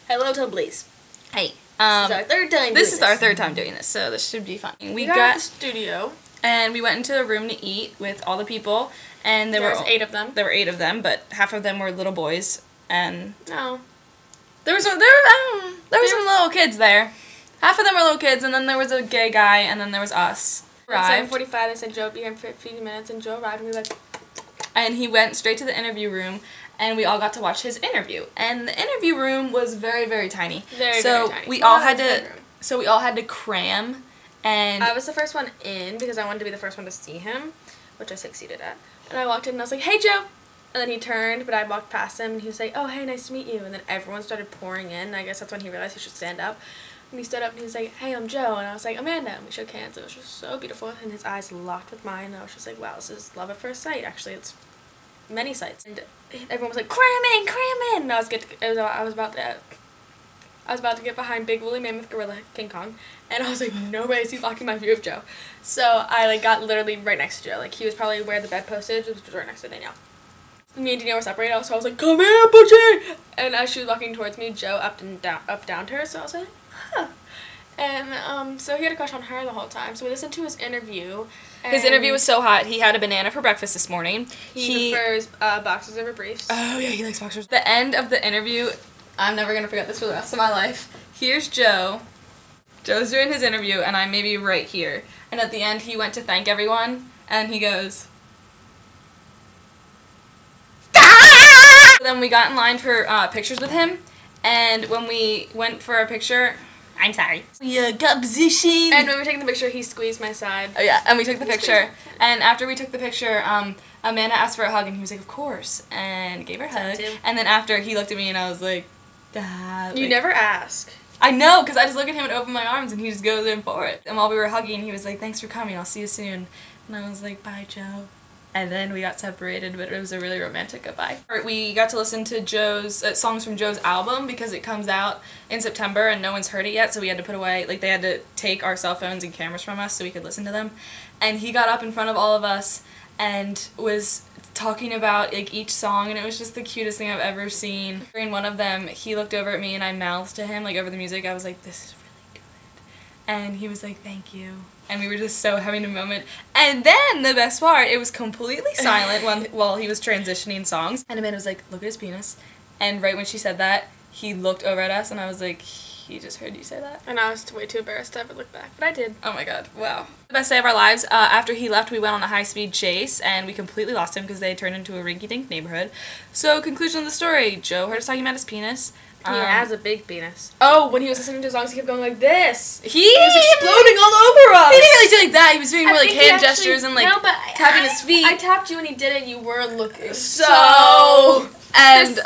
Hello, Tumblies. Hey. This is our third time. This is our third time doing this, so this should be fun. We got the studio, and we went into a room to eat with all the people, and there were 8 of them. There were 8 of them, but half of them were little boys, and no, there were some little kids there. Half of them were little kids, and then there was a gay guy, and then there was us. At 7:45, they said Joe would be here in 15 minutes, and Joe arrived, and we were like. And he went straight to the interview room, and we all got to watch his interview. And the interview room was very, very tiny. Very tiny. We all had to cram, and I was the first one in because I wanted to be the first one to see him, which I succeeded at. And I walked in and I was like, "Hey, Joe," and then he turned, but I walked past him and he was like, "Oh, hey, nice to meet you." And then everyone started pouring in. I guess that's when he realized he should stand up. And he stood up and he was like, "Hey, I'm Joe," and I was like, "Amanda," and we shook hands. It was just so beautiful, and his eyes locked with mine, and I was just like, "Wow, this is love at first sight." Actually, it's many sights. And everyone was like, "Cram in," and I was about to get behind big woolly mammoth gorilla King Kong, and I was like, "No way is he blocking my view of Joe." So I got literally right next to Joe. He was probably where the bedpost is, which was right next to Danielle. Me and Danielle were separated, so I was like, "Come here, Butchie!" And as she was walking towards me, Joe up down to her, so I was like, "Huh." And so he had a crush on her the whole time. So we listened to his interview. His interview was so hot. He had a banana for breakfast this morning. He prefers boxers over briefs. Oh yeah, he likes boxers. The end of the interview, I'm never gonna forget this for the rest of my life. Here's Joe. Joe's doing his interview, and I'm maybe right here. And at the end, he went to thank everyone, and he goes. Then we got in line for pictures with him, and when we went for a picture, I'm sorry. We got position. And when we were taking the picture, he squeezed my side. Oh yeah, and we took the picture. And after we took the picture, Amanda asked for a hug, and he was like, "Of course," and gave her a hug. And then after, he looked at me, and I was like, "Dad." You never ask. I know, because I just look at him and open my arms, and he just goes in for it. And while we were hugging, he was like, "Thanks for coming. I'll see you soon." And I was like, "Bye, Joe." And then we got separated, but it was a really romantic goodbye. We got to listen to Joe's songs from Joe's album because it comes out in September and no one's heard it yet, so we had to put away, they had to take our cell phones and cameras from us so we could listen to them. And he got up in front of all of us and was talking about each song, and it was just the cutest thing I've ever seen. During one of them, he looked over at me and I mouthed to him over the music. I was like, "This is really good." And he was like, "Thank you." And we were just so having a moment. And then, the best part, it was completely silent while he was transitioning songs. And Amanda was like, "Look at his penis." And right when she said that, he looked over at us, and I was like, "He just heard you say that." And I was way too embarrassed to ever look back, but I did. Oh my god, wow. The best day of our lives. After he left, we went on a high-speed chase, and we completely lost him because they turned into a rinky-dink neighborhood. So, conclusion of the story, Joe heard us talking about his penis. He has a big penis. Oh, when he was listening to his songs, he kept going like this. He was exploding all over us. He didn't really do like that. He was doing more hand gestures and tapping his feet. I tapped you and he did it. You were looking so. And